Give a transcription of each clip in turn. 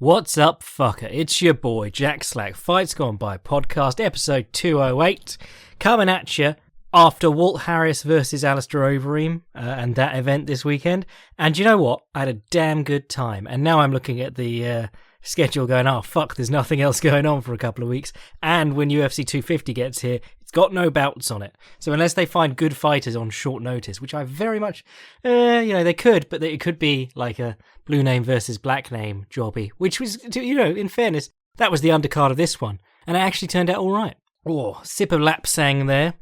What's up, fucker? It's your boy, Jack Slack, Fights Gone By podcast, episode 208, coming at you after Walt Harris versus Alistair Overeem and that event this weekend. And you know what? I had a damn good time. And now I'm looking at the schedule going, oh, fuck, there's nothing else going on for a couple of weeks. And when UFC 250 gets here, it's got no bouts on it. So unless they find good fighters on short notice, which I very much, they could, but it could be like a blue name versus black name jobby, which was, in fairness, that was the undercard of this one. And it actually turned out all right. Oh, sip of lapsang there,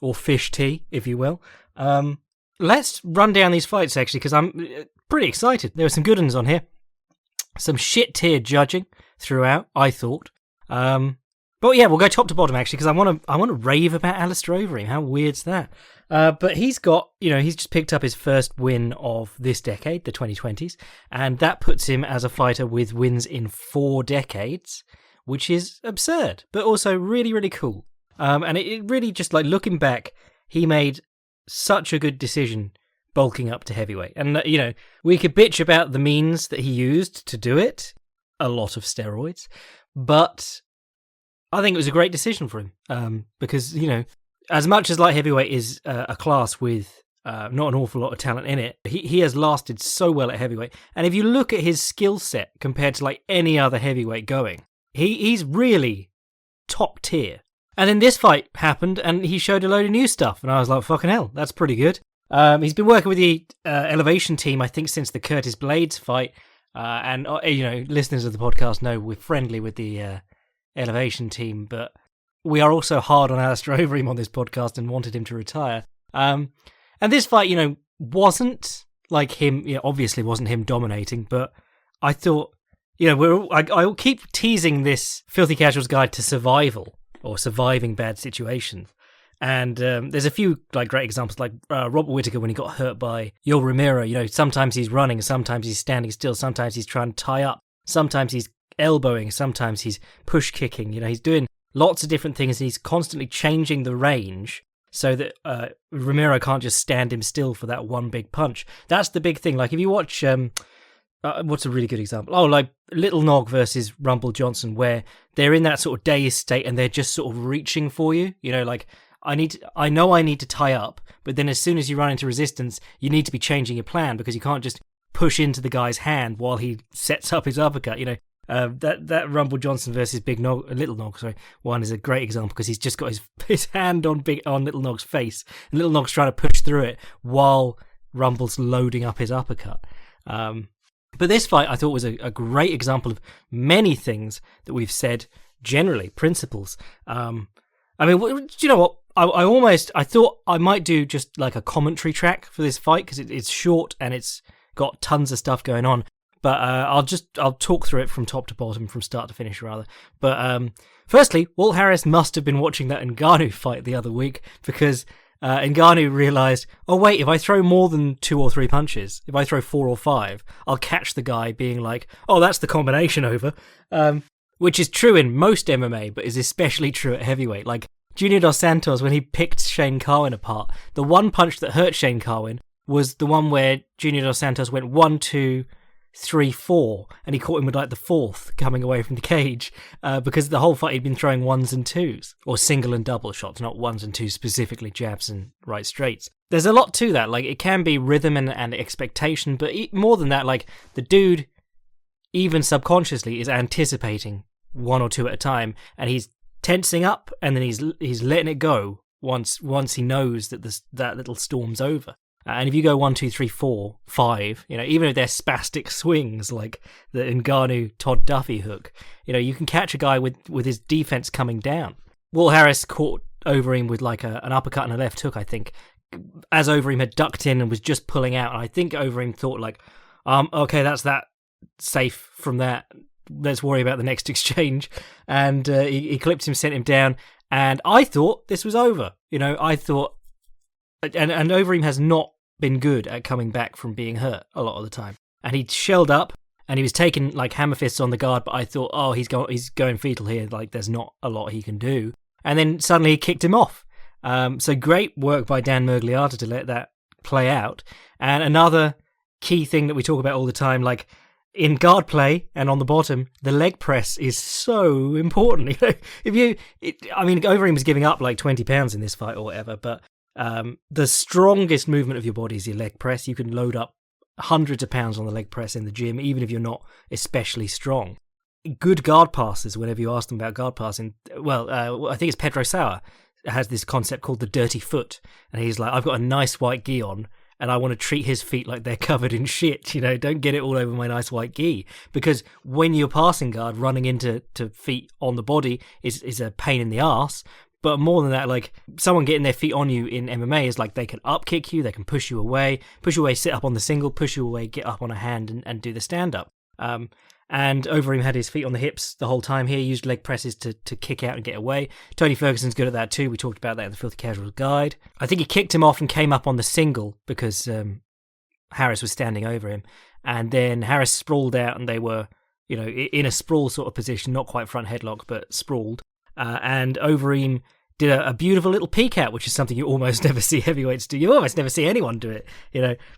or fish tea, if you will. Let's run down these fights, actually, because I'm pretty excited. There were some good ones on here. Some shit tier judging throughout, I thought. But yeah, we'll go top to bottom actually, because I want to rave about Alistair Overeem. How weird's that? But he's got, he's just picked up his first win of this decade, the 2020s, and that puts him as a fighter with wins in 4 decades, which is absurd, but also really, really cool. And it really just, like, looking back, he made such a good decision bulking up to heavyweight. And, we could bitch about the means that he used to do it, a lot of steroids, but I think it was a great decision for him, because, as much as light heavyweight is a class with not an awful lot of talent in it, he has lasted so well at heavyweight. And if you look at his skill set compared to like any other heavyweight going, he's really top tier. And then this fight happened and he showed a load of new stuff. And I was like, fucking hell, that's pretty good. He's been working with the Elevation team, I think, since the Curtis Blades fight. And listeners of the podcast know we're friendly with the Elevation team, but we are also hard on Alistair Overeem on this podcast and wanted him to retire. And this fight, wasn't like him, obviously wasn't him dominating, but I thought, I keep teasing this Filthy Casuals guide to survival or surviving bad situations. And there's a few like great examples, like Robert Whittaker when he got hurt by Yoel Romero. Sometimes he's running, sometimes he's standing still, sometimes he's trying to tie up, sometimes he's elbowing, sometimes he's push kicking. He's doing lots of different things and he's constantly changing the range so that Romero can't just stand him still for that one big punch. That's the big thing. Like if you watch what's a really good example, like Little Nog versus Rumble Johnson, where they're in that sort of dazed state and they're just sort of reaching for you, like I know I need to tie up, but then as soon as you run into resistance you need to be changing your plan because you can't just push into the guy's hand while he sets up his uppercut. That Rumble Johnson versus Little Nog, one is a great example because he's just got his hand on Little Nog's face, and Little Nog's trying to push through it while Rumble's loading up his uppercut. But this fight I thought was a great example of many things that we've said generally, principles. Do you know what? I thought I might do just like a commentary track for this fight because it's short and it's got tons of stuff going on. But I'll talk through it from top to bottom, from start to finish, rather. But firstly, Walt Harris must have been watching that Ngannou fight the other week because Ngannou realised, oh wait, if I throw more than 2 or 3 punches, if I throw 4 or 5, I'll catch the guy being like, oh, that's the combination over. Which is true in most MMA, but is especially true at heavyweight. Like Junior Dos Santos, when he picked Shane Carwin apart, the one punch that hurt Shane Carwin was the one where Junior Dos Santos went 1, 2, 3, 4, and he caught him with like the 4th coming away from the cage because the whole fight he'd been throwing 1s and 2s, or single and double shots, not 1s and 2s specifically, jabs and right straights. There's a lot to that. Like it can be rhythm and expectation, but more than that, like the dude, even subconsciously, is anticipating 1 or 2 at a time, and he's tensing up, and then he's letting it go once he knows that that little storm's over. And if you go 1, 2, 3, 4, 5, even if they're spastic swings like the Ngannou Todd Duffy hook, you can catch a guy with his defense coming down. Walt Harris caught Overeem with like an uppercut and a left hook, I think, as Overeem had ducked in and was just pulling out. And I think Overeem thought like, okay, that's that safe from that. Let's worry about the next exchange. And he clipped him, sent him down. And I thought this was over. I thought, and Overeem has not been good at coming back from being hurt a lot of the time. And he shelled up and he was taking like hammer fists on the guard, but I thought, oh, he's going fetal here. Like there's not a lot he can do. And then suddenly he kicked him off. So great work by Dan Mergliata to let that play out. And another key thing that we talk about all the time, like in guard play and on the bottom, the leg press is so important. Overeem was giving up like 20 pounds in this fight or whatever, but the strongest movement of your body is your leg press. You can load up hundreds of pounds on the leg press in the gym, even if you're not especially strong. Good guard passes, whenever you ask them about guard passing, I think it's Pedro Sauer has this concept called the dirty foot, and he's like, I've got a nice white gi on, and I want to treat his feet like they're covered in shit, don't get it all over my nice white gi, because when you're passing guard, running into feet on the body is a pain in the arse. But more than that, like, someone getting their feet on you in MMA is like, they can up kick you, they can push you away, sit up on the single, push you away, get up on a hand and do the stand up. And Overeem had his feet on the hips the whole time here. He used leg presses to kick out and get away. Tony Ferguson's good at that too. We talked about that in the Filthy Casuals guide. I think he kicked him off and came up on the single because Harris was standing over him. And then Harris sprawled out and they were, in a sprawl sort of position, not quite front headlock, but sprawled. And Overeem did a beautiful little peek out, which is something you almost never see heavyweights do. You almost never see anyone do it,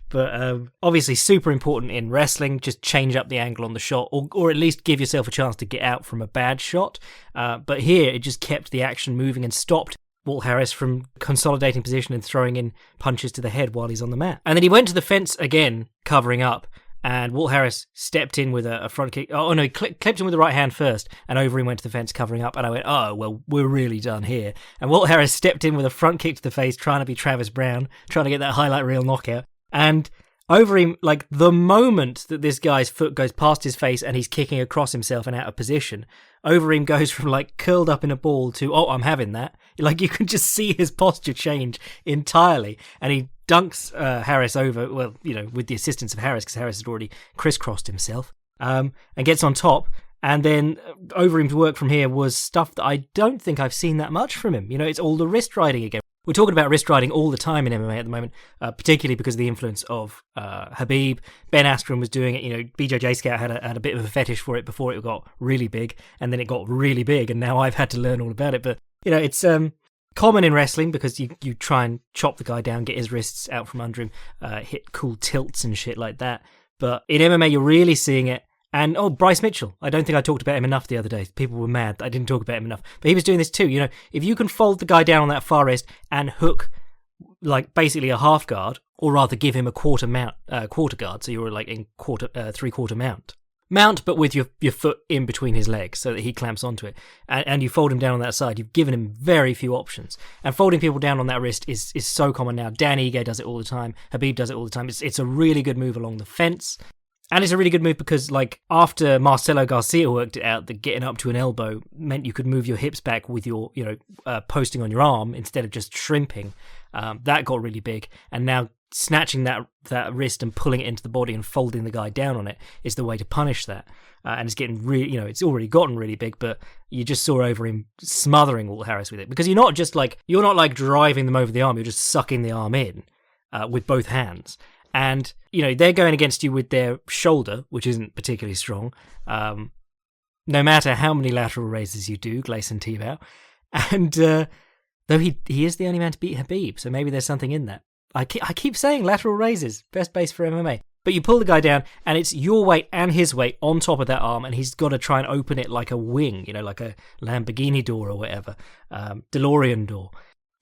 But obviously super important in wrestling, just change up the angle on the shot, or at least give yourself a chance to get out from a bad shot. But here, it just kept the action moving and stopped Walt Harris from consolidating position and throwing in punches to the head while he's on the mat. And then he went to the fence again, covering up. And Walt Harris stepped in with a front kick. Oh, no, he clipped him with the right hand first. And Overeem went to the fence covering up. And I went, oh, well, we're really done here. And Walt Harris stepped in with a front kick to the face, trying to be Travis Brown, trying to get that highlight reel knockout. And Overeem, like, the moment that this guy's foot goes past his face and he's kicking across himself and out of position, Overeem goes from, like, curled up in a ball to, oh, I'm having that. Like, you can just see his posture change entirely. And he dunks Harris over, with the assistance of Harris, because Harris had already crisscrossed himself, and gets on top. And then Overeem's work from here was stuff that I don't think I've seen that much from him. It's all the wrist riding again. We're talking about wrist riding all the time in MMA at the moment, particularly because of the influence of Khabib. Ben Askren was doing it. BJJ Scout had a bit of a fetish for it before it got really big, and then it got really big, and now I've had to learn all about it. But, it's common in wrestling because you try and chop the guy down, get his wrists out from under him, hit cool tilts and shit like that. But in MMA, you're really seeing it. And, Bryce Mitchell. I don't think I talked about him enough the other day. People were mad that I didn't talk about him enough. But he was doing this too. If you can fold the guy down on that far wrist and hook, like, basically a half guard, or rather give him a quarter guard, so you're like in three-quarter mount. Mount, but with your foot in between his legs so that he clamps onto it. And you fold him down on that side. You've given him very few options. And folding people down on that wrist is so common now. Dan Ige does it all the time. Khabib does it all the time. It's a really good move along the fence. And it's a really good move because, like, after Marcelo Garcia worked it out, that getting up to an elbow meant you could move your hips back with your, posting on your arm instead of just shrimping. That got really big. And now snatching that wrist and pulling it into the body and folding the guy down on it is the way to punish that. And it's getting really, it's already gotten really big, but you just saw Overeem smothering Walt Harris with it. Because you're not driving them over the arm, you're just sucking the arm in with both hands. And, they're going against you with their shoulder, which isn't particularly strong. No matter how many lateral raises you do, Gleison Tebow. And though he is the only man to beat Khabib, so maybe there's something in that. I keep saying lateral raises, best base for MMA. But you pull the guy down, and it's your weight and his weight on top of that arm, and he's got to try and open it like a wing, like a Lamborghini door or whatever, DeLorean door.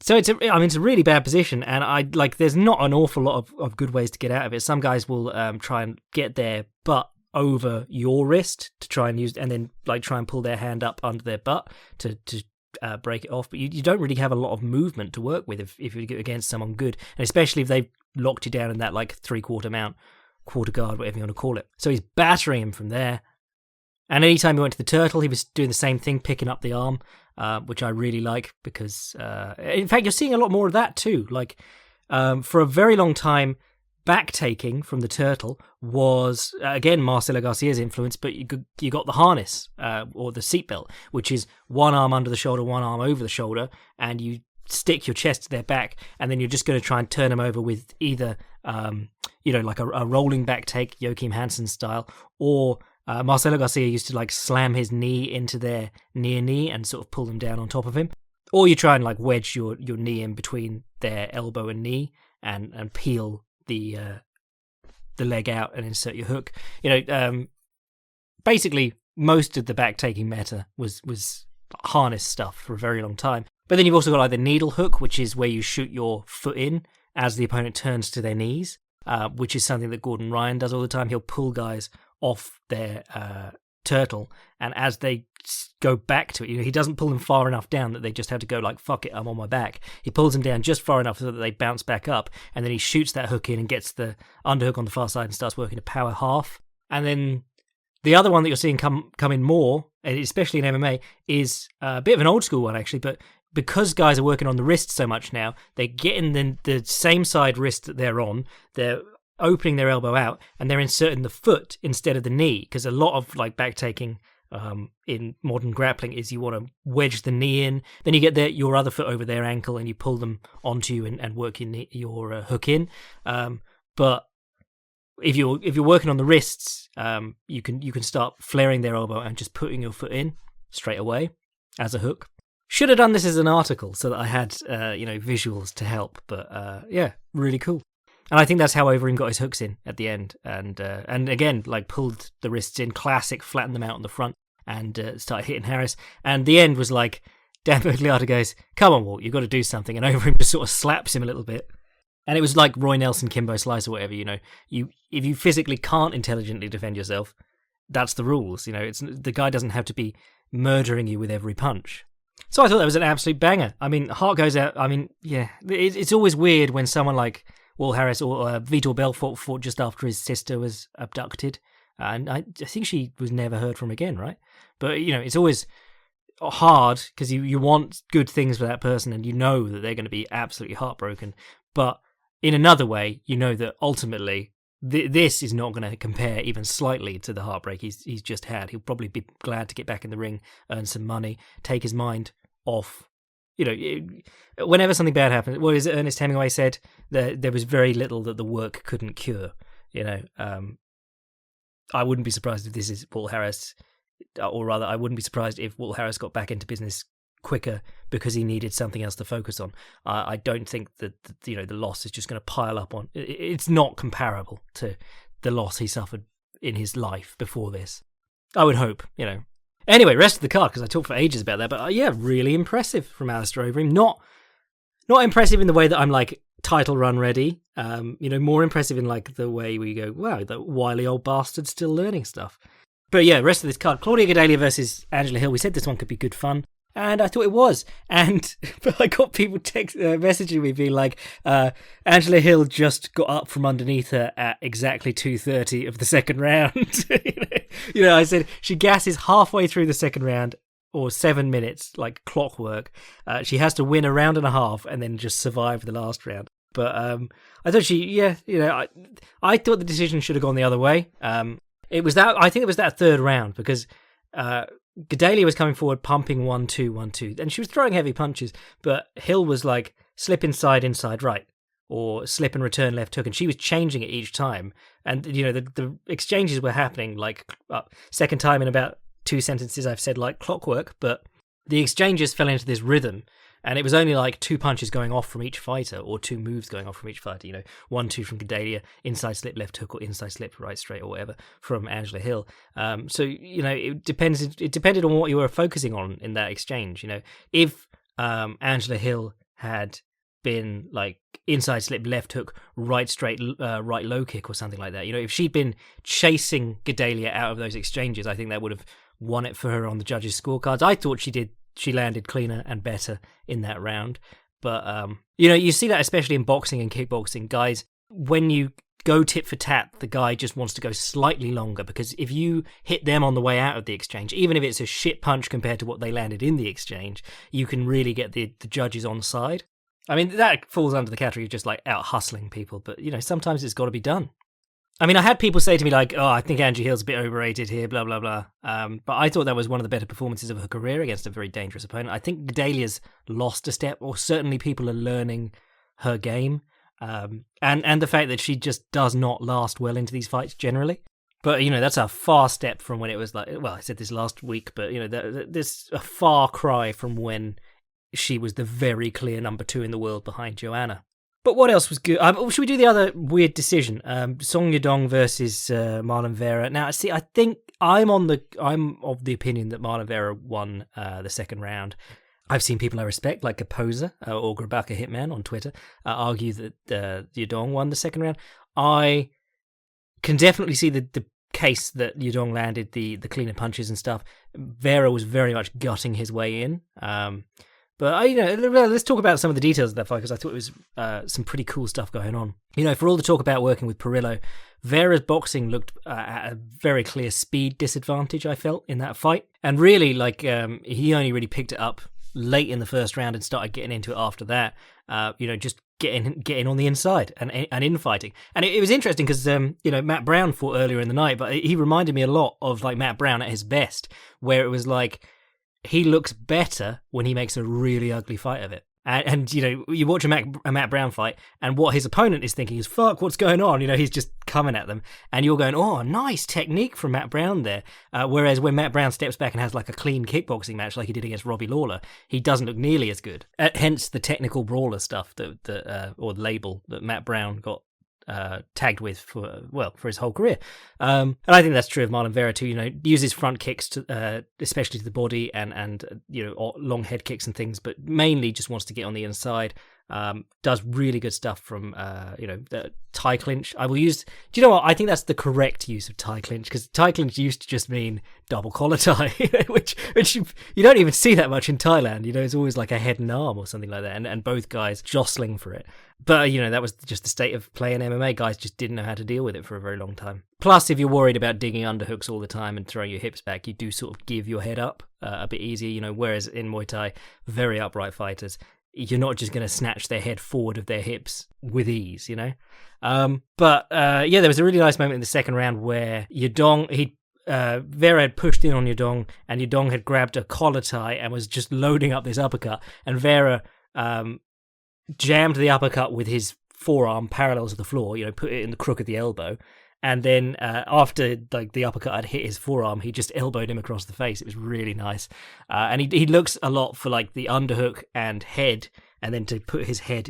So it's a really bad position, and there's not an awful lot of good ways to get out of it. Some guys will try and get their butt over your wrist to try and use, and then try and pull their hand up under their butt to break it off. But you don't really have a lot of movement to work with if you get against someone good, and especially if they've locked you down in that three-quarter mount, quarter guard, whatever you want to call it. So he's battering him from there. And anytime he went to the turtle, he was doing the same thing, picking up the arm, which I really like because, in fact, you're seeing a lot more of that too. For a very long time, back-taking from the turtle was, again, Marcelo Garcia's influence, but you got the harness, or the seatbelt, which is one arm under the shoulder, one arm over the shoulder, and you stick your chest to their back, and then you're just going to try and turn them over with either, a rolling back take, Joachim Hansen style, or Marcelo Garcia used to slam his knee into their near knee and sort of pull them down on top of him. Or you try and wedge your knee in between their elbow and knee and peel the leg out and insert your hook. basically most of the back-taking meta was harness stuff for a very long time. But then you've also got like the needle hook, which is where you shoot your foot in as the opponent turns to their knees, which is something that Gordon Ryan does all the time. He'll pull guys off their turtle, and as they go back to it, he doesn't pull them far enough down that they just have to go like, fuck it, I'm on my back. He pulls them down just far enough so that they bounce back up, and then he shoots that hook in and gets the underhook on the far side and starts working a power half. And then the other one that you're seeing come in more, especially in MMA, is a bit of an old school one actually, but because guys are working on the wrist so much now, they're getting the same side wrist that they're on, they're opening their elbow out, and they're inserting the foot instead of the knee, because a lot of like back taking in modern grappling is you want to wedge the knee in, then you get your other foot over their ankle and you pull them onto you and work your hook in. But if you're working on the wrists, you can start flaring their elbow and just putting your foot in straight away as a hook. Should have done this as an article so that I had visuals to help, but yeah, really cool. And I think that's how Overeem got his hooks in at the end, and again, like pulled the wrists in, classic, flattened them out on the front, and started hitting Harris. And the end was like, Dan Bergliata goes, "Come on, Walt, you've got to do something," and Overeem just sort of slaps him a little bit. And it was like Roy Nelson, Kimbo Slice, or whatever. If you physically can't intelligently defend yourself, that's the rules. The guy doesn't have to be murdering you with every punch. So I thought that was an absolute banger. I mean, heart goes out. I mean, yeah, it's always weird when someone like Walt Harris or Vitor Belfort fought just after his sister was abducted, and I think she was never heard from again, right? But it's always hard because you want good things for that person, and you know that they're going to be absolutely heartbroken. But in another way, you know that ultimately this is not going to compare even slightly to the heartbreak he's just had. He'll probably be glad to get back in the ring, earn some money, take his mind off. Whenever something bad happens, what is it Ernest Hemingway said? There was very little that the work couldn't cure. I wouldn't be surprised if this is Walt Harris, or rather, I wouldn't be surprised if Walt Harris got back into business quicker because he needed something else to focus on. I don't think that the loss is just going to pile up on. It's not comparable to the loss he suffered in his life before this. I would hope. Anyway, rest of the card, because I talked for ages about that, but yeah, really impressive from Alistair Overeem. Not impressive in the way that I'm like title run ready. More impressive in like the way we go, wow, that wily old bastard's still learning stuff. But yeah, rest of this card, Claudia Gadelha versus Angela Hill. We said this one could be good fun, and I thought it was. But I got people messaging me being like, Angela Hill just got up from underneath her at exactly 2:30 of the second round. I said she gasses halfway through the second round, or 7 minutes, like clockwork. She has to win a round and a half and then just survive the last round. But I thought I thought the decision should have gone the other way. I think it was that third round, because Gadelha was coming forward, pumping 1-2, 1-2, and she was throwing heavy punches, but Hill was like slip inside, right, or slip and return left hook, and she was changing it each time. And the exchanges were happening like second time in about 2 sentences I've said like clockwork, but the exchanges fell into this rhythm, and it was only like 2 punches going off from each fighter, or 2 moves going off from each fighter. 1-2 from Gadelha, inside slip left hook, or inside slip right straight, or whatever from Angela Hill. So it depends. It depended on what you were focusing on in that exchange. If Angela Hill had been like inside slip left hook, right straight, right low kick, or something like that. If she'd been chasing Gadelha out of those exchanges, I think that would have won it for her on the judges' scorecards. I thought she did. She landed cleaner and better in that round. But, you see that especially in boxing and kickboxing. Guys, when you go tit for tat, the guy just wants to go slightly longer, because if you hit them on the way out of the exchange, even if it's a shit punch compared to what they landed in the exchange, you can really get the judges on side. I mean, that falls under the category of just like out hustling people, but, sometimes it's got to be done. I mean, I had people say to me like, "Oh, I think Angie Hill's a bit overrated here, blah, blah, blah." But I thought that was one of the better performances of her career against a very dangerous opponent. I think Gadelha's lost a step, or certainly people are learning her game. And the fact that she just does not last well into these fights generally. But, that's a far step from when it was like, well, I said this last week, but, there's a far cry from when she was the very clear number 2 in the world behind Joanna. But what else was good? Should we do the other weird decision? Song Yadong versus Marlon Vera. Now, see, I think I'm of the opinion that Marlon Vera won the second round. I've seen people I respect, like Barboza or Grabaka Hitman on Twitter, argue that Yudong won the second round. I can definitely see the case that Yudong landed the cleaner punches and stuff. Vera was very much gutting his way in. But let's talk about some of the details of that fight, because I thought it was some pretty cool stuff going on. For all the talk about working with Perillo, Vera's boxing looked at a very clear speed disadvantage, I felt, in that fight. And really, he only really picked it up late in the first round and started getting into it after that. Just getting on the inside and infighting. And it was interesting because Matt Brown fought earlier in the night, but he reminded me a lot of like Matt Brown at his best, where it was like he looks better when he makes a really ugly fight of it. And you watch a Matt Brown fight, and what his opponent is thinking is, fuck, what's going on? He's just coming at them, and you're going, oh, nice technique from Matt Brown there. Whereas when Matt Brown steps back and has like a clean kickboxing match like he did against Robbie Lawler, he doesn't look nearly as good. Hence the technical brawler stuff or the label that Matt Brown got tagged with for his whole career. And I think that's true of Marlon Vera too. Uses front kicks to, especially to the body and long head kicks and things, but mainly just wants to get on the inside. Does really good stuff from the tie clinch. I will use. Do you know what? I think that's the correct use of tie clinch, because tie clinch used to just mean double collar tie, which you don't even see that much in Thailand. It's always like a head and arm or something like that, and both guys jostling for it. But that was just the state of play in MMA. Guys just didn't know how to deal with it for a very long time. Plus, if you're worried about digging underhooks all the time and throwing your hips back, you do sort of give your head up a bit easier. Whereas in Muay Thai, very upright fighters, you're not just going to snatch their head forward of their hips with ease, There was a really nice moment in the second round where Vera had pushed in on Yudong, and Yudong had grabbed a collar tie and was just loading up this uppercut, and Vera jammed the uppercut with his forearm parallel to the floor, put it in the crook of the elbow, and then after the uppercut had hit his forearm, he just elbowed him across the face. It was really nice. And he looks a lot for like the underhook and head, and then to put his head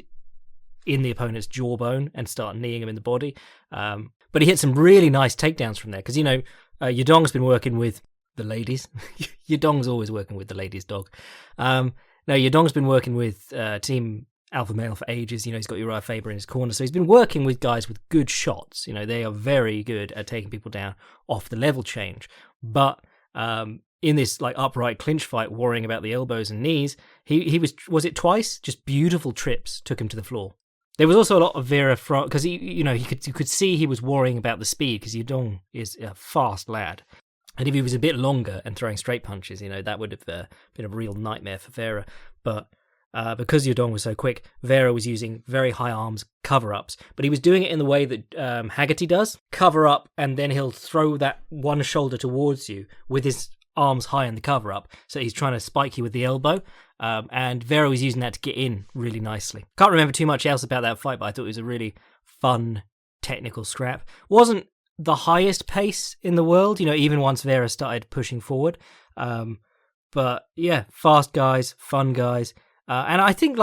in the opponent's jawbone and start kneeing him in the body. But he hit some really nice takedowns from there, because, Yudong's been working with the ladies. Yudong's always working with the ladies' dog. Yudong's been working with Team Alpha Male for ages. He's got Uriah Faber in his corner, so he's been working with guys with good shots. They are very good at taking people down off the level change. But in this like upright clinch fight, worrying about the elbows and knees, he was it twice? Just beautiful trips took him to the floor. There was also a lot of Vera from, because you could see he was worrying about the speed, because Yudong is a fast lad. And if he was a bit longer and throwing straight punches, that would have been a real nightmare for Vera. But because Yudong was so quick, Vera was using very high arms cover-ups, but he was doing it in the way that Haggerty does. Cover up, and then he'll throw that one shoulder towards you with his arms high in the cover-up, so he's trying to spike you with the elbow, and Vera was using that to get in really nicely. Can't remember too much else about that fight, but I thought it was a really fun, technical scrap. Wasn't the highest pace in the world, even once Vera started pushing forward. But yeah, fast guys, fun guys. And I think,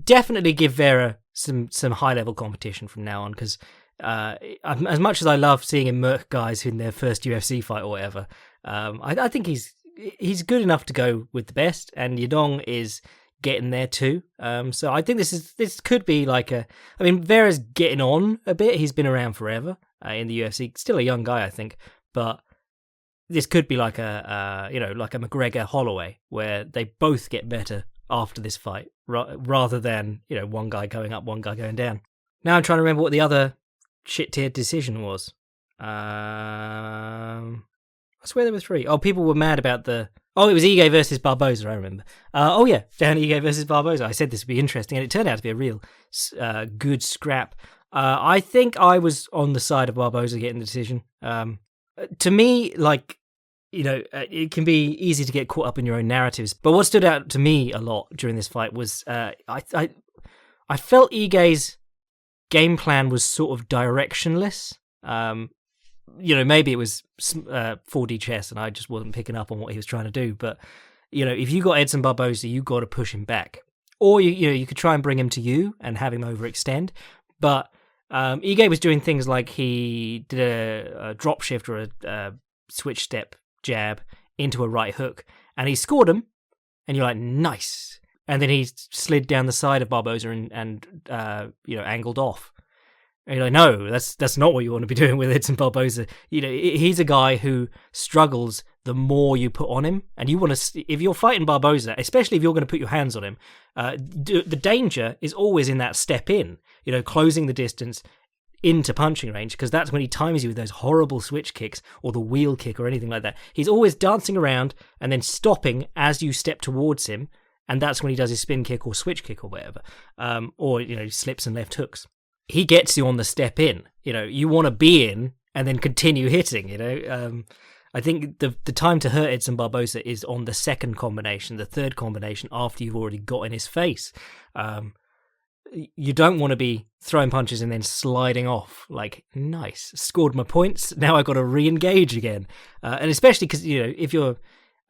definitely give Vera some high-level competition from now on, because as much as I love seeing him murk guys in their first UFC fight or whatever, I think he's good enough to go with the best, and Yudong is getting there too. So I think this could be Vera's getting on a bit. He's been around forever in the UFC. Still a young guy, I think, but this could be like a McGregor Holloway, where they both get better after this fight, rather than one guy going up, one guy going down. Now I'm trying to remember what the other shit-tiered decision was. I swear there were 3. Oh, people were mad about it was Ige versus Barboza, I remember. Dan Ige versus Barboza. I said this would be interesting, and it turned out to be a real good scrap. I think I was on the side of Barboza getting the decision. To me, it can be easy to get caught up in your own narratives. But what stood out to me a lot during this fight was I felt Ige's game plan was sort of directionless. Maybe it was 4D chess and I just wasn't picking up on what he was trying to do. But, if you got Edson Barboza, you got to push him back. Or, you could try and bring him to you and have him overextend. But Ige was doing things like he did a drop shift or a switch step jab into a right hook, and he scored him, and you're like, nice. And then he slid down the side of Barboza and angled off. And you're like, no, that's not what you want to be doing with Edson Barboza. He's a guy who struggles the more you put on him, and you want to. If you're fighting Barboza, especially if you're going to put your hands on him, the danger is always in that step in. Closing the distance into punching range, because that's when he times you with those horrible switch kicks or the wheel kick or anything like that. He's always dancing around and then stopping as you step towards him, and that's when he does his spin kick or switch kick or whatever, or slips and left hooks. He gets you on the step in. You want to be in and then continue hitting. I think the time to hurt Edson Barboza is on the second combination, the third combination, after you've already got in his face. You don't want to be throwing punches and then sliding off. Like, nice, scored my points, now I've got to re-engage again. And especially because, if you're...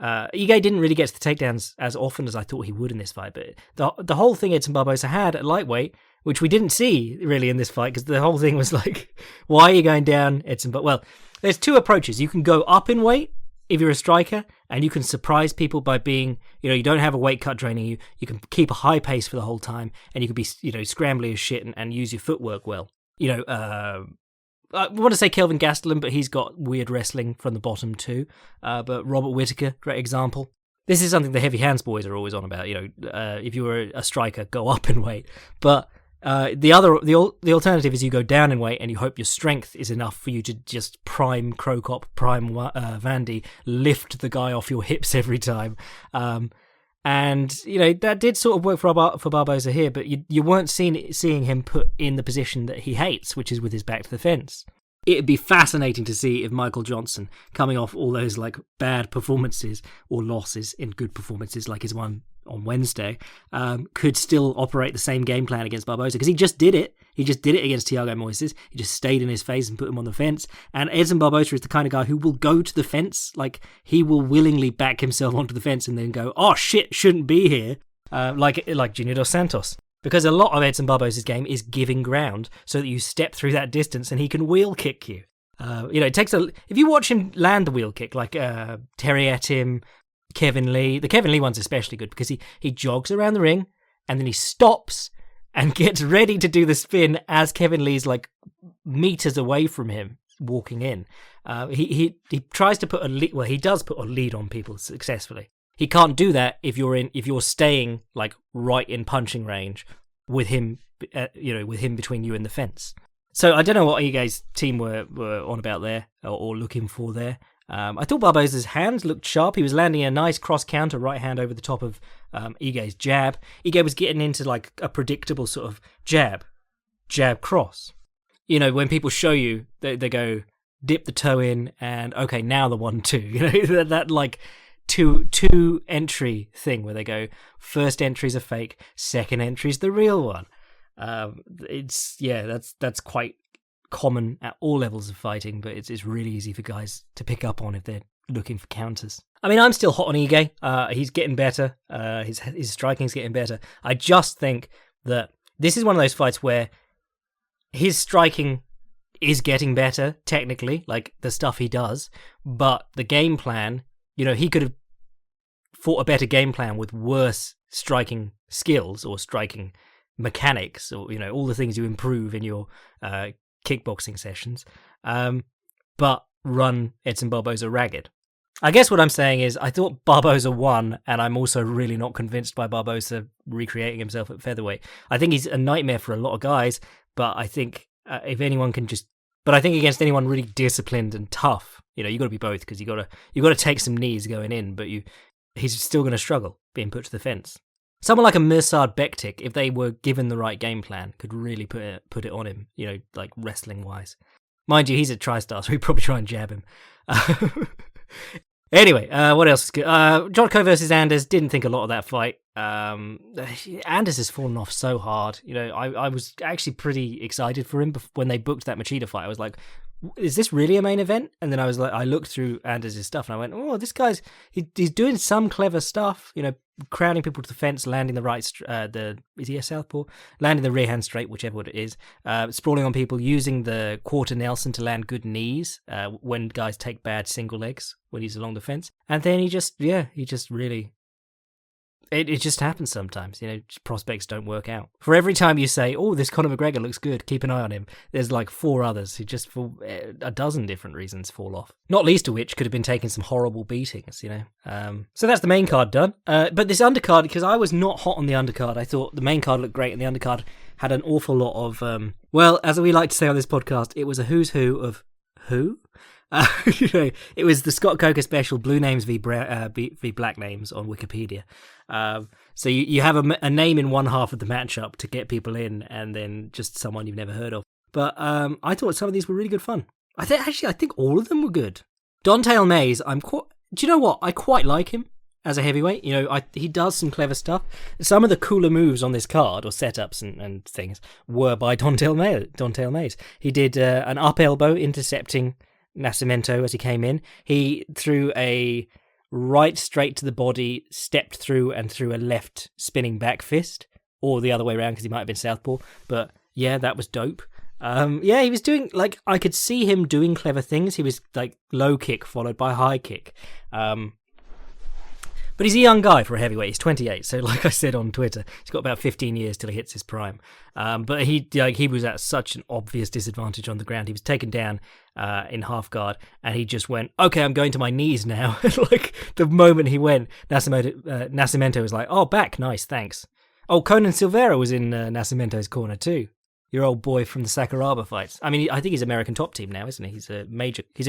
Ige didn't really get to the takedowns as often as I thought he would in this fight, but the whole thing Edson Barboza had at lightweight, which we didn't see really in this fight, because the whole thing was like, why are you going down, Edson? But, well, there's two approaches. You can go up in weight if you're a striker, and you can surprise people by being, you don't have a weight cut draining you. You can keep a high pace for the whole time, and you can be, scrambly as shit and use your footwork well. I want to say Kelvin Gastelum, but he's got weird wrestling from the bottom too. But Robert Whittaker, great example. This is something the heavy hands boys are always on about. If you were a striker, go up in weight. But the alternative is you go down in weight and you hope your strength is enough for you to just prime Krokop, prime Vandy, lift the guy off your hips every time. And that did sort of work for Barboza here, but you weren't seeing him put in the position that he hates, which is with his back to the fence. It'd be fascinating to see if Michael Johnson, coming off all those like bad performances or losses in good performances like his one on Wednesday, could still operate the same game plan against Barboza, because he just did it. He just did it against Thiago Moises. He just stayed in his face and put him on the fence. And Edson Barboza is the kind of guy who will go to the fence. Like, he will willingly back himself onto the fence and then go, oh shit, shouldn't be here. Like Junior Dos Santos. Because a lot of Edson Barboza's game is giving ground so that you step through that distance and he can wheel kick you. It takes if you watch him land the wheel kick, like Terry Etim, Kevin Lee. The Kevin Lee one's especially good because he jogs around the ring and then he stops and gets ready to do the spin as Kevin Lee's like meters away from him walking in. He tries to put a lead. Well, he does put a lead on people successfully. He can't do that if you're staying like right in punching range with him, with him between you and the fence. So I don't know what you guys' team were on about there or looking for there. I thought Barboza's hands looked sharp. He was landing a nice cross-counter right hand over the top of Ige's jab. Ige was getting into like a predictable sort of jab cross. When people show you, they go, dip the toe in and, okay, now the 1-2. That like two entry thing where they go, first entry's a fake, second entry's the real one. That's quite common at all levels of fighting, but it's really easy for guys to pick up on if they're looking for counters. I mean, I'm still hot on Ige. He's getting better. His striking's getting better. I just think that this is one of those fights where his striking is getting better, technically, like the stuff he does, but the game plan, he could have fought a better game plan with worse striking skills or striking mechanics or, all the things you improve in your kickboxing sessions, but run Edson Barboza ragged. I guess what I'm saying is I thought Barboza won, and I'm also really not convinced by Barboza recreating himself at featherweight. I think he's a nightmare for a lot of guys, but I think if anyone can but I think against anyone really disciplined and tough, you got to be both, because you got to take some knees going in, but he's still going to struggle being put to the fence. Someone like a Mirsad Bektik, if they were given the right game plan, could really put it on him, like wrestling-wise. Mind you, he's a TriStar, so he'd probably try and jab him. Anyway, what else is good? Jotko versus Anders, didn't think a lot of that fight. Anders has fallen off so hard. I was actually pretty excited for him when they booked that Machida fight. I was like, is this really a main event? And then I looked through Anders' stuff and I went, oh, this guy's he's doing some clever stuff, crowding people to the fence, landing the right, is he a southpaw? Landing the rear hand straight, whichever it is, sprawling on people, using the quarter Nelson to land good knees when guys take bad single legs when he's along the fence. And then he just really... It just happens sometimes, prospects don't work out. For every time you say, oh, this Conor McGregor looks good, keep an eye on him, there's like 4 others who just for a dozen different reasons fall off. Not least of which could have been taking some horrible beatings, So that's the main card done. But this undercard, because I was not hot on the undercard, I thought the main card looked great and the undercard had an awful lot of, as we like to say on this podcast, it was a who's who of who? It was the Scott Coker special, blue names v black names on Wikipedia. So you have a name in one half of the matchup to get people in, and then just someone you've never heard of. But I thought some of these were really good fun. I think all of them were good. Don'Tale Mayes, do you know what? I quite like him as a heavyweight. He does some clever stuff. Some of the cooler moves on this card, or setups and things, were by Don'Tale Mayes. He did an up elbow intercepting Nascimento as he came in. He threw a right straight to the body, stepped through and threw a left spinning back fist, or the other way around because he might have been southpaw. But yeah, that was dope. He was doing, I could see him doing clever things. He was low kick followed by high kick. But he's a young guy for a heavyweight. He's 28, so like I said on Twitter, he's got about 15 years till he hits his prime. But he was at such an obvious disadvantage on the ground. He was taken down in half guard, and he just went, okay, I'm going to my knees now. The moment he went, Nascimento was like, oh, back, nice, thanks. Oh, Conan Silveira was in Nascimento's corner too. Your old boy from the Sakuraba fights. I mean, I think he's American top team now, isn't he? He's a major. He's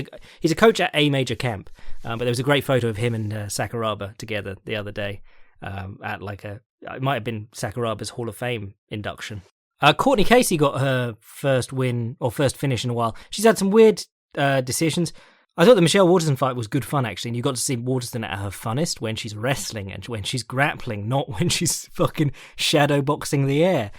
a coach at a major camp. But there was a great photo of him and Sakuraba together the other day at it might have been Sakuraba's Hall of Fame induction. Courtney Casey got her first win or first finish in a while. She's had some weird decisions. I thought the Michelle Waterson fight was good fun, actually, and you got to see Waterson at her funnest when she's wrestling and when she's grappling, not when she's fucking shadow boxing the air.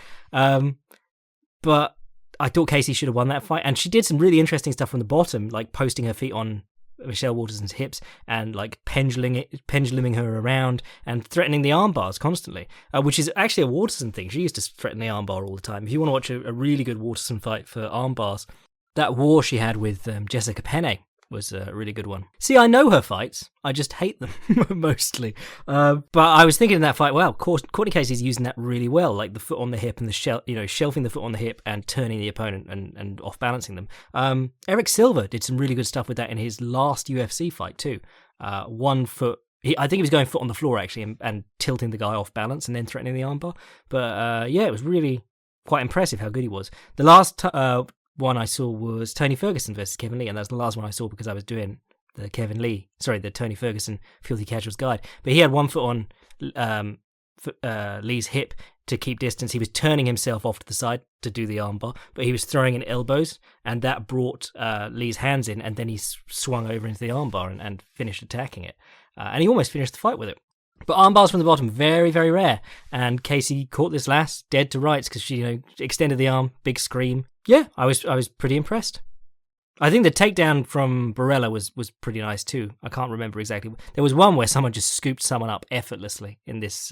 But I thought Casey should have won that fight, and she did some really interesting stuff from the bottom, like posting her feet on Michelle Waterson's hips and penduluming her around and threatening the arm bars constantly, which is actually a Waterson thing. She used to threaten the arm bar all the time. If you want to watch a really good Waterson fight for arm bars, that war she had with Jessica Penne was a really good one. See, I know her fights. I just hate them, mostly. But I was thinking in that fight, Courtney Casey's using that really well, like the foot on the hip and shelving the foot on the hip and turning the opponent and off-balancing them. Eric Silva did some really good stuff with that in his last UFC fight too. One foot, I think he was going foot on the floor actually and tilting the guy off balance and then threatening the armbar. But it was really quite impressive how good he was. The last one I saw was Tony Ferguson versus Kevin Lee, and that's the last one I saw because I was doing the Tony Ferguson Filthy Casuals guide. But he had one foot on Lee's hip to keep distance. He was turning himself off to the side to do the armbar, but he was throwing in elbows, and that brought Lee's hands in, and then he swung over into the armbar and finished attacking it. And he almost finished the fight with it. But armbars from the bottom, very, very rare. And Casey caught this last dead to rights because she, extended the arm, big scream. Yeah, I was pretty impressed. I think the takedown from Barella was pretty nice too. I can't remember exactly. There was one where someone just scooped someone up effortlessly in this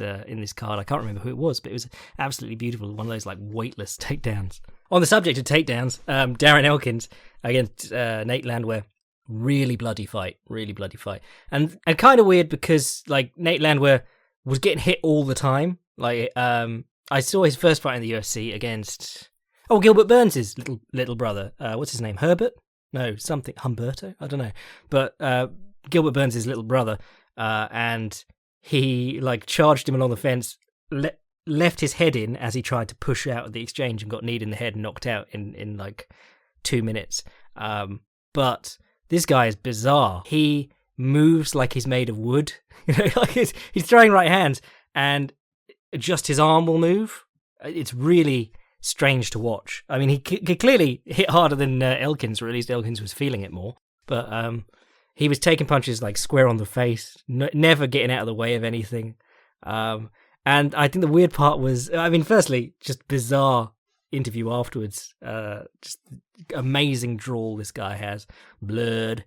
card. I can't remember who it was, but it was absolutely beautiful. One of those weightless takedowns. On the subject of takedowns, Darren Elkins against Nate Landwehr. Really bloody fight. And kind of weird because Nate Landwehr was getting hit all the time. I saw his first fight in the UFC against Gilbert Burns' little brother. What's his name? Herbert? No, something Humberto? I don't know. But Gilbert Burns' little brother, and he charged him along the fence, left his head in as he tried to push out of the exchange and got kneed in the head and knocked out in 2 minutes. But this guy is bizarre. He moves like he's made of wood. He's throwing right hands and just his arm will move. It's really strange to watch. I mean, he clearly hit harder than Elkins, or at least Elkins was feeling it more. But he was taking punches square on the face, never getting out of the way of anything. And I think the weird part was, firstly, just bizarre interview afterwards. Just amazing drawl this guy has. Blood,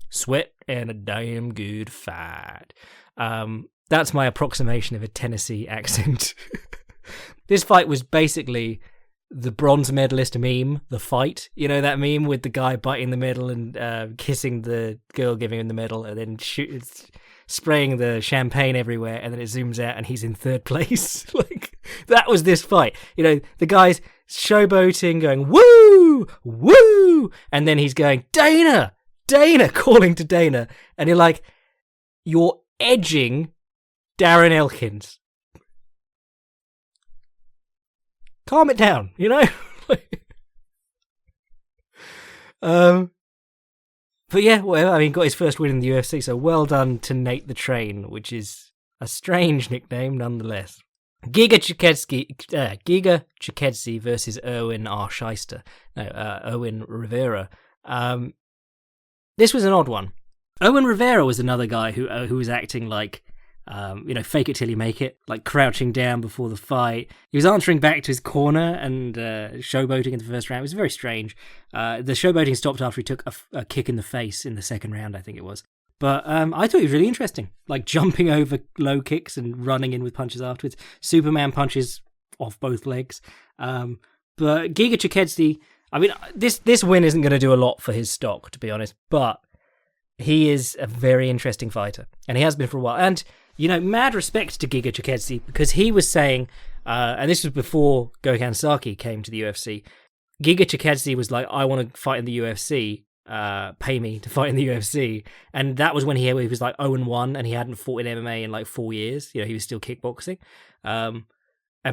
sweat, and a damn good fight. That's my approximation of a Tennessee accent. This fight was basically the bronze medalist meme, the fight. You know that meme with the guy biting the medal and kissing the girl giving him the medal, and then spraying the champagne everywhere, and then it zooms out and he's in third place. Like, that was this fight. You know, the guy's showboating, going, woo, woo, and then he's going, Dana, calling to Dana, and you're like, you're edging Darren Elkins. Calm it down, you know? But yeah, whatever. I mean, got his first win in the UFC, so well done to Nate the Train, which is a strange nickname nonetheless. Giga Chikadze versus Erwin R. Shyster. No, Erwin Rivera. This was an odd one. Erwin Rivera was another guy who was acting like, fake it till you make it, like crouching down before the fight. He was answering back to his corner and showboating in the first round. It was very strange. The showboating stopped after he took a kick in the face in the second round, I think it was. But I thought he was really interesting, like jumping over low kicks and running in with punches afterwards. Superman punches off both legs. But Giga Chikadze, I mean, this win isn't going to do a lot for his stock, to be honest, but he is a very interesting fighter, and he has been for a while. And you know, mad respect to Giga Chikadze, because he was saying, and this was before Gokhan Saki came to the UFC, Giga Chikadze was like, I want to fight in the UFC, pay me to fight in the UFC. And that was when he was like 0-1, and he hadn't fought in MMA in like 4 years. You know, he was still kickboxing. And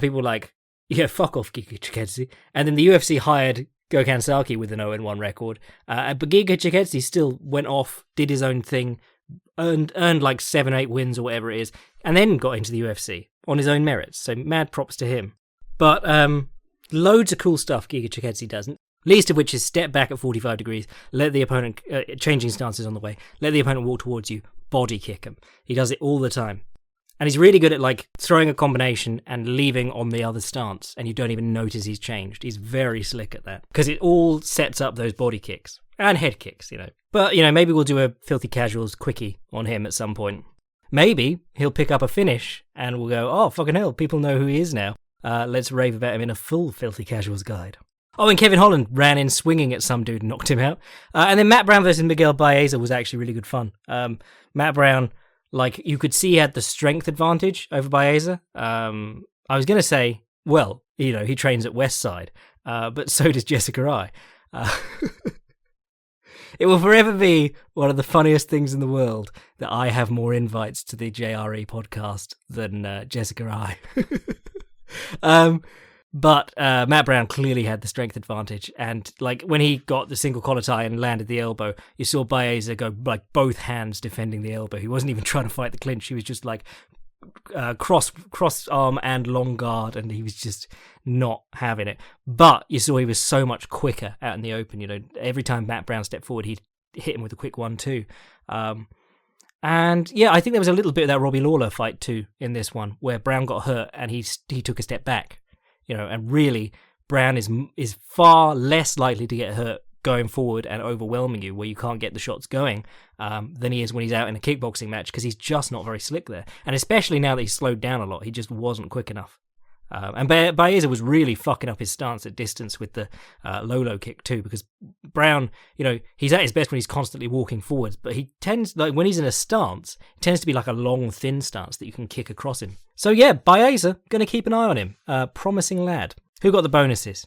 people were like, yeah, fuck off, Giga Chikadze. And then the UFC hired Gokhan Saki with an 0-1 record. But Giga Chikadze still went off, did his own thing, earned like 7-8 wins or whatever it is, and then got into the UFC on his own merits. So mad props to him. But loads of cool stuff Giga Chikadze doesn't. Least of which is step back at 45 degrees, let the opponent, changing stances on the way, let the opponent walk towards you, body kick him. He does it all the time. And he's really good at like throwing a combination and leaving on the other stance, and you don't even notice he's changed. He's very slick at that, because it all sets up those body kicks. And head kicks, you know. But, you know, maybe we'll do a Filthy Casuals quickie on him at some point. Maybe he'll pick up a finish and we'll go, oh, fucking hell, people know who he is now. Let's rave about him in a full Filthy Casuals guide. Oh, and Kevin Holland ran in swinging at some dude and knocked him out. And then Matt Brown versus Miguel Baeza was actually really good fun. Matt Brown, like, you could see he had the strength advantage over Baeza. I was going to say, well, you know, he trains at Westside, but so does Jessica Eye. It will forever be one of the funniest things in the world that I have more invites to the JRE podcast than Jessica I. But Matt Brown clearly had the strength advantage, and like when he got the single collar tie and landed the elbow, you saw Baeza go like both hands defending the elbow. He wasn't even trying to fight the clinch. He was just like cross arm and long guard, and he was just not having it. But you saw he was so much quicker out in the open. You know, every time Matt Brown stepped forward, he'd hit him with a quick 1-2. And yeah, I think there was a little bit of that Robbie Lawler fight too in this one, where Brown got hurt and he took a step back. You know, and really Brown is far less likely to get hurt going forward and overwhelming you where you can't get the shots going than he is when he's out in a kickboxing match, because he's just not very slick there. And especially now that he's slowed down a lot, he just wasn't quick enough. And Baeza was really fucking up his stance at distance with the low kick too, because Brown, you know, he's at his best when he's constantly walking forwards, but he tends, like when he's in a stance, it tends to be like a long, thin stance that you can kick across him. So yeah, Baeza, gonna keep an eye on him. Promising lad. Who got the bonuses?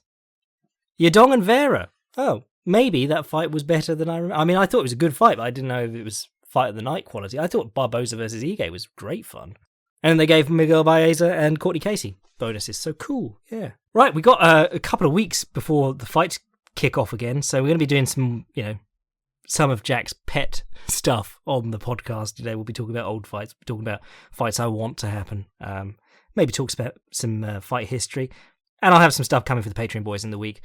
Yadong and Vera. Oh, maybe that fight was better than I remember. I mean, I thought it was a good fight, but I didn't know if it was fight of the night quality. I thought Barboza versus Ige was great fun. And they gave Miguel Baeza and Courtney Casey bonuses. So cool, yeah. Right, we got a couple of weeks before the fights kick off again, so we're going to be doing some, you know, some of Jack's pet stuff on the podcast today. We'll be talking about old fights, we're talking about fights I want to happen, maybe talks about some fight history, and I'll have some stuff coming for the Patreon boys in the week.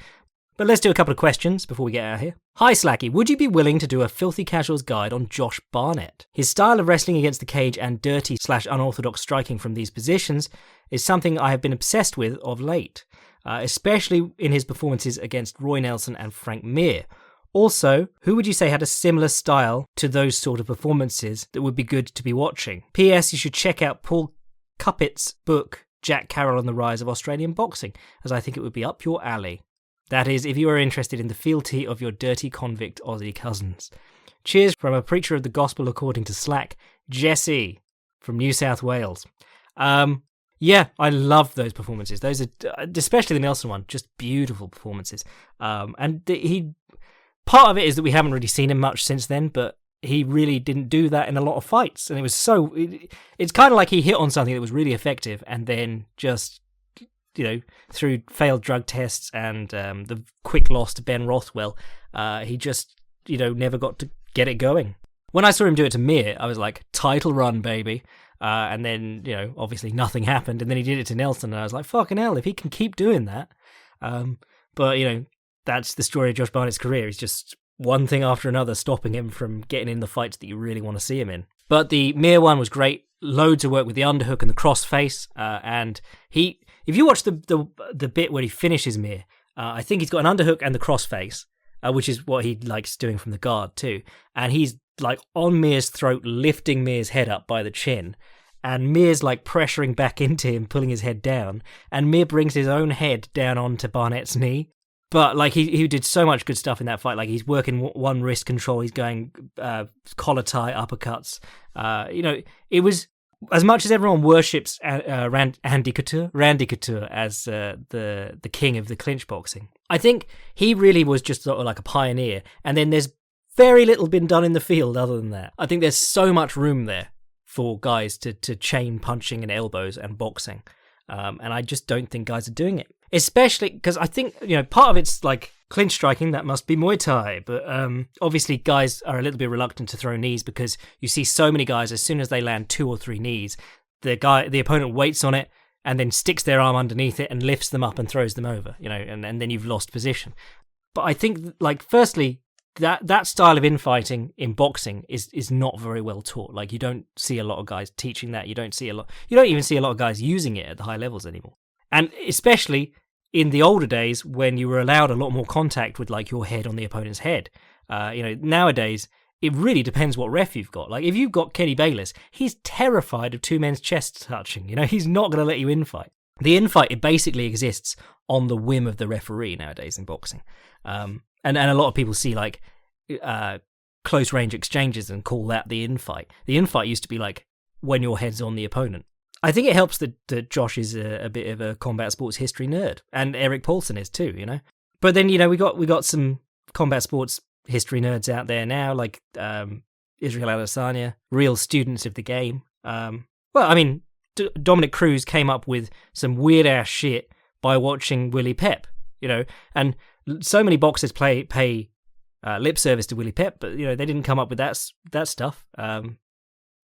But let's do a couple of questions before we get out of here. Hi Slacky, would you be willing to do a Filthy Casuals guide on Josh Barnett? His style of wrestling against the cage and dirty/unorthodox striking from these positions is something I have been obsessed with of late. especially in his performances against Roy Nelson and Frank Mir. Also, who would you say had a similar style to those sort of performances that would be good to be watching? P.S. You should check out Paul Cuppett's book, Jack Carroll and the Rise of Australian Boxing, as I think it would be up your alley. That is, if you are interested in the fealty of your dirty convict Aussie cousins. Cheers from a preacher of the gospel according to Slack, Jesse from New South Wales. Yeah, I love those performances. Those are, especially the Nelson one, just beautiful performances. Part of it is that we haven't really seen him much since then, but he really didn't do that in a lot of fights. And it was it's kind of like he hit on something that was really effective and then just, through failed drug tests and the quick loss to Ben Rothwell, he just, never got to get it going. When I saw him do it to Mir, I was like, title run, baby. And then, obviously nothing happened. And then he did it to Nelson, and I was like, fucking hell, if he can keep doing that. But, that's the story of Josh Barnett's career. He's just one thing after another stopping him from getting in the fights that you really want to see him in. But the Mir one was great. Loads of work with the underhook and the crossface. And if you watch the bit where he finishes Mir, I think he's got an underhook and the crossface, which is what he likes doing from the guard too. And he's like on Mir's throat, lifting Mir's head up by the chin. And Mir's like pressuring back into him, pulling his head down. And Mir brings his own head down onto Barnett's knee. But like he did so much good stuff in that fight. Like he's working one wrist control. He's going collar tie uppercuts. It was, as much as everyone worships Randy Couture as the king of the clinch boxing, I think he really was just sort of like a pioneer. And then there's very little been done in the field other than that. I think there's so much room there for guys to chain punching and elbows and boxing. And I just don't think guys are doing it. Especially because I think, part of it's like clinch striking, that must be Muay Thai. But obviously guys are a little bit reluctant to throw knees because you see so many guys, as soon as they land 2 or 3 knees, the opponent waits on it and then sticks their arm underneath it and lifts them up and throws them over, and then you've lost position. But I think, like, firstly, that style of infighting in boxing is not very well taught. Like, you don't see a lot of guys teaching that. You don't even see a lot of guys using it at the high levels anymore. And especially in the older days when you were allowed a lot more contact with like your head on the opponent's head. Nowadays it really depends what ref you've got. Like if you've got Kenny Bayless, he's terrified of 2 men's chests touching. He's not going to let you infight. The infight, it basically exists on the whim of the referee nowadays in boxing. And a lot of people see like close range exchanges and call that the infight. The infight used to be like when your head's on the opponent. I think it helps that Josh is a bit of a combat sports history nerd, and Eric Paulson is too, But then, we got some combat sports history nerds out there now, like Israel Adesanya, real students of the game. Dominic Cruz came up with some weird ass shit by watching Willie Pep, and so many boxers pay lip service to Willie Pep, but they didn't come up with that stuff.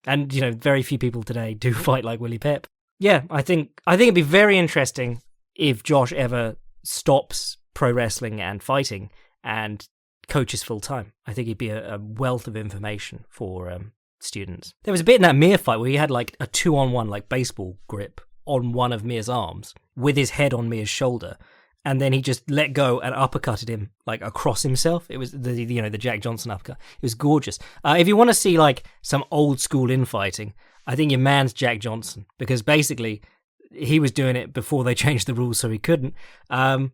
And, very few people today do fight like Willie Pep. Yeah, I think it'd be very interesting if Josh ever stops pro wrestling and fighting and coaches full time. I think he'd be a wealth of information for students. There was a bit in that Mir fight where he had like a 2-on-1 like baseball grip on one of Mir's arms with his head on Mir's shoulder. And then he just let go and uppercutted him like across himself. It was the Jack Johnson uppercut. It was gorgeous. If you want to see like some old school infighting, I think your man's Jack Johnson, because basically he was doing it before they changed the rules, so he couldn't. Henry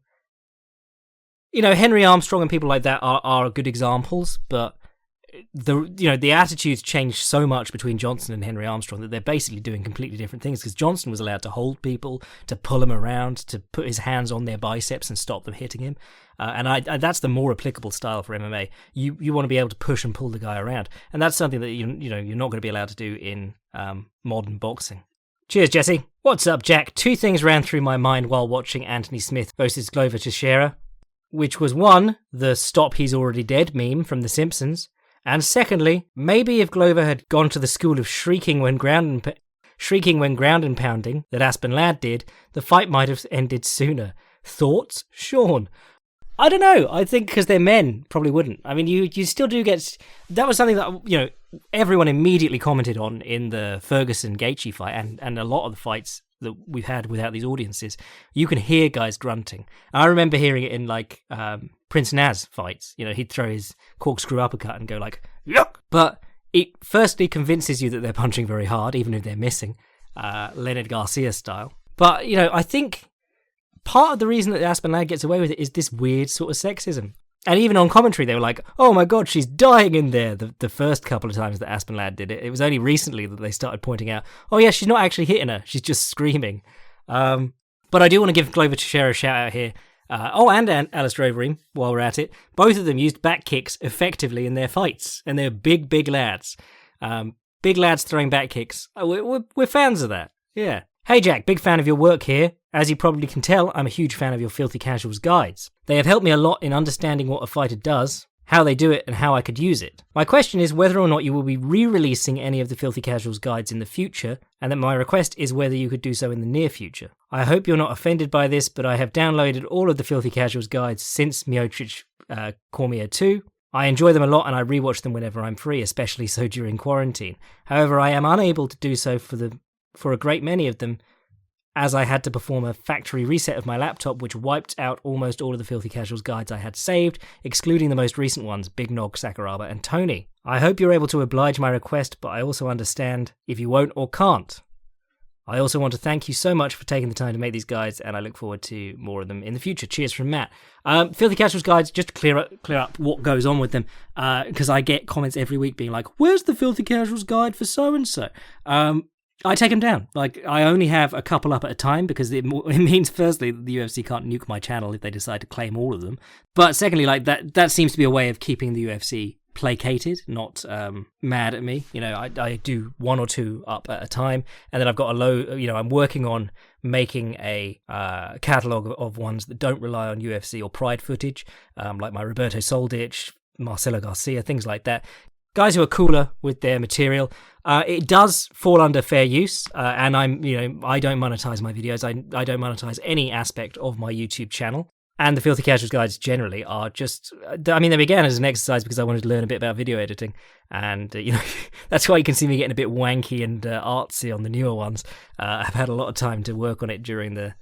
Armstrong and people like that are good examples, but the attitudes changed so much between Johnson and Henry Armstrong that they're basically doing completely different things, because Johnson was allowed to hold people, to pull them around, to put his hands on their biceps and stop them hitting him. And that's the more applicable style for MMA. You want to be able to push and pull the guy around, and that's something that you're not going to be allowed to do in modern boxing. Cheers, Jesse. What's up, Jack? 2 things ran through my mind while watching Anthony Smith versus Glover Teixeira, which was 1, the "stop, he's already dead" meme from The Simpsons. And secondly, maybe if Glover had gone to the school of shrieking when ground and pounding that Aspen Ladd did, the fight might have ended sooner. Thoughts, Sean? I don't know. I think because they're men, probably wouldn't. I mean, you still do get... That was something that, everyone immediately commented on in the Ferguson-Gaethje fight, and a lot of the fights that we've had without these audiences, you can hear guys grunting. I remember hearing it in like Prince Naz fights. You know, he'd throw his corkscrew uppercut and go like, yuck! But it firstly convinces you that they're punching very hard, even if they're missing, Leonard Garcia style. But, you know, I think part of the reason that Aspen Ladd gets away with it is this weird sort of sexism. And even on commentary, they were like, oh my God, she's dying in there. The first couple of times that Aspen Ladd did it. It was only recently that they started pointing out, oh yeah, she's not actually hitting her. She's just screaming. But I do want to give Glover Teixeira a shout out here. And Alistair Overeem, while we're at it. Both of them used back kicks effectively in their fights. And they're big, big lads. Big lads throwing back kicks. We're fans of that. Yeah. Hey Jack, big fan of your work here. As you probably can tell, I'm a huge fan of your Filthy Casuals guides. They have helped me a lot in understanding what a fighter does, how they do it, and how I could use it. My question is whether or not you will be re-releasing any of the Filthy Casuals guides in the future, and that my request is whether you could do so in the near future. I hope you're not offended by this, but I have downloaded all of the Filthy Casuals guides since Miocic Cormier 2. I enjoy them a lot and I rewatch them whenever I'm free, especially so during quarantine. However, I am unable to do so for a great many of them, as I had to perform a factory reset of my laptop, which wiped out almost all of the Filthy Casuals guides I had saved, excluding the most recent ones, Big Nog, Sakuraba, and Tony. I hope you're able to oblige my request, but I also understand if you won't or can't. I also want to thank you so much for taking the time to make these guides, and I look forward to more of them in the future. Cheers from Matt. Filthy Casuals guides, just to clear up what goes on with them, because I get comments every week being like, where's the Filthy Casuals guide for so-and-so? I take them down. Like, I only have a couple up at a time because it means, firstly, that the UFC can't nuke my channel if they decide to claim all of them. But secondly, like that seems to be a way of keeping the UFC placated, not mad at me. You know, I do one or two up at a time, and then I've got I'm working on making a catalogue of ones that don't rely on UFC or Pride footage, like my Roberto Soldic, Marcelo Garcia, things like that. Guys who are cooler with their material. It does fall under fair use, and I don't monetize my videos. I don't monetize any aspect of my YouTube channel. And the Filthy Casuals guides generally are just, I mean, they began as an exercise because I wanted to learn a bit about video editing. And, that's why you can see me getting a bit wanky and artsy on the newer ones. I've had a lot of time to work on it during the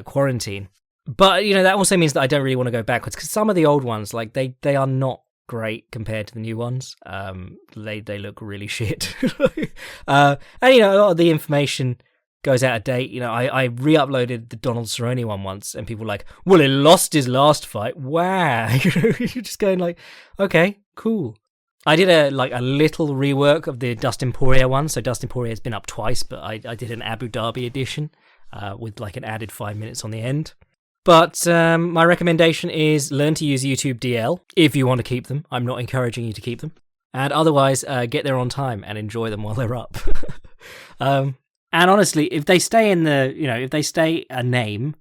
quarantine. But, that also means that I don't really want to go backwards, because some of the old ones, like, they are not great compared to the new ones. They look really shit. And a lot of the information goes out of date. I re-uploaded the Donald Cerrone one once, and people were like, well, he lost his last fight. Wow. You're just going like, okay, cool. I did a little rework of the Dustin Poirier one. So Dustin Poirier has been up twice, but I did an Abu Dhabi edition with like an added 5 minutes on the end. But my recommendation is learn to use YouTube DL if you want to keep them. I'm not encouraging you to keep them. And otherwise, get there on time and enjoy them while they're up. And honestly, if they stay if they stay a name,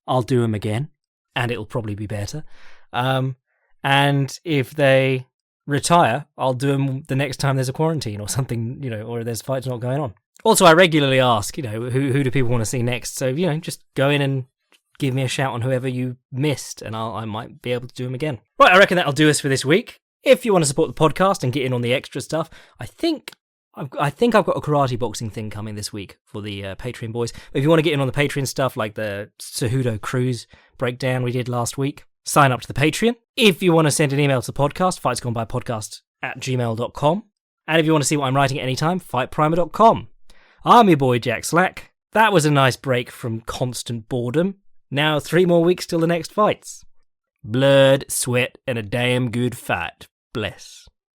I'll do them again, and it'll probably be better. And if they retire, I'll do them the next time there's a quarantine or something, or there's fights not going on. Also, I regularly ask, who do people want to see next? So, just go in and give me a shout on whoever you missed, and I might be able to do them again. Right, I reckon that'll do us for this week. If you want to support the podcast and get in on the extra stuff, I think I've got a karate boxing thing coming this week for the Patreon boys. But if you want to get in on the Patreon stuff, like the Cejudo Cruise breakdown we did last week, sign up to the Patreon. If you want to send an email to the podcast, fightsgoneby.podcast@gmail.com. And if you want to see what I'm writing at any time, fightprimer.com. I'm your boy Jack Slack. That was a nice break from constant boredom. Now 3 more weeks till the next fights. Blood, sweat, and a damn good fight. Bless.